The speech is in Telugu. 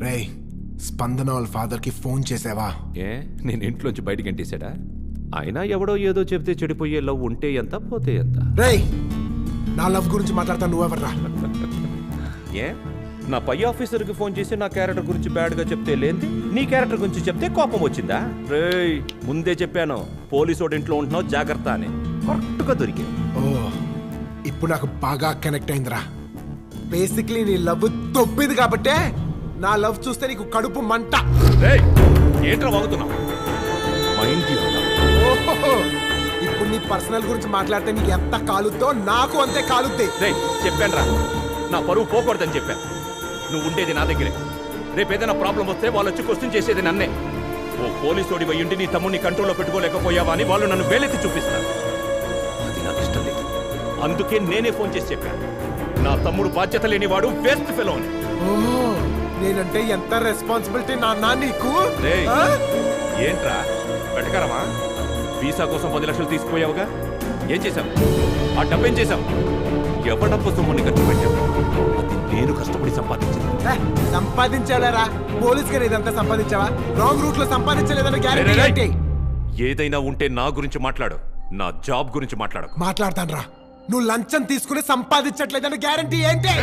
రేయ్, స్పందన వాళ్ళ ఫాదర్ కి ఫోన్ చేసావా? నేను ఇంట్లోంచి బయటికి ఎంటేసాడా? అయినా ఎవడో ఏదో చెప్తే చెడిపోయే లవ్ ఉంటే ఎంత పోతే ఎంత. రేయ్, నా లవ్ గురించి మాట్లాడతా నువ్వెవర్రా? నా పై ఆఫీసర్కి ఫోన్ చేసి నా క్యారెక్టర్ గురించి బ్యాడ్గా చెప్తే లేంది, నీ క్యారెక్టర్ గురించి చెప్తే కోపం వచ్చిందా? రేయ్, ముందే చెప్పాను పోలీసోడు ఇంట్లో ఉంటున్నావు జాగ్రత్త అని. కరెక్ట్గా దొరికి. ఓ, ఇప్పుడు నాకు బాగా కనెక్ట్ అయిందిరా. బేసిక్లీ నీ లవ్ తొప్పిది కాబట్టే నా లవ్ చూస్తే నీకు కడుపు మంట. ఏంట్రా వాగుతున్నావు? ఇప్పుడు నీ పర్సనల్ గురించి మాట్లాడితే నీకు ఎంత కాలుద్దో నాకు అంతే కాలుద్ది. చెప్పాను రా, నా పరువు పోకూడదని చెప్పాను. నువ్వు ఉండేది నా దగ్గరే. రేపు ఏదైనా ప్రాబ్లం వస్తే వాళ్ళు వచ్చి క్వశ్చన్ చేసేది నన్నే. ఓ పోలీసోడి వయ్యుండి నీ తమ్ముడిని కంట్రోల్లో పెట్టుకోలేకపోయావా అని వాళ్ళు నన్ను వేలెత్తి చూపిస్తారు. అది నాకు ఇష్టం లేదు. అందుకే నేనే ఫోన్ చేసి చెప్పాను, నా తమ్ముడు బాధ్యత లేనివాడు, వేస్ట్ ఫెలో అని. నేనంటే ఎంత రెస్పాన్సిబిలిటీ నాన్న నీకు. ఏంట్రా వెటకారమా? వీసా కోసం 10 లక్షలు తీసుకుపోయావుగా, ఏం చేశావు? ఆ డబ్బేం చేశావు? ఎవడబ్బు సొమ్ముని ఖర్చు పెట్టావు? అది నేను కష్టపడి సంపాదించారా? పోలీస్ గారు ఇదంతా సంపాదించావా? రాంగ్ రూట్ లో సంపాదించలేదని గ్యారెంటీ. ఏదైనా ఉంటే నా గురించి మాట్లాడు, నా జాబ్ గురించి మాట్లాడు. మాట్లాడతాను రా. నువ్వు లంచం తీసుకుని సంపాదించట్లేదని గ్యారెంటీ ఏంటి?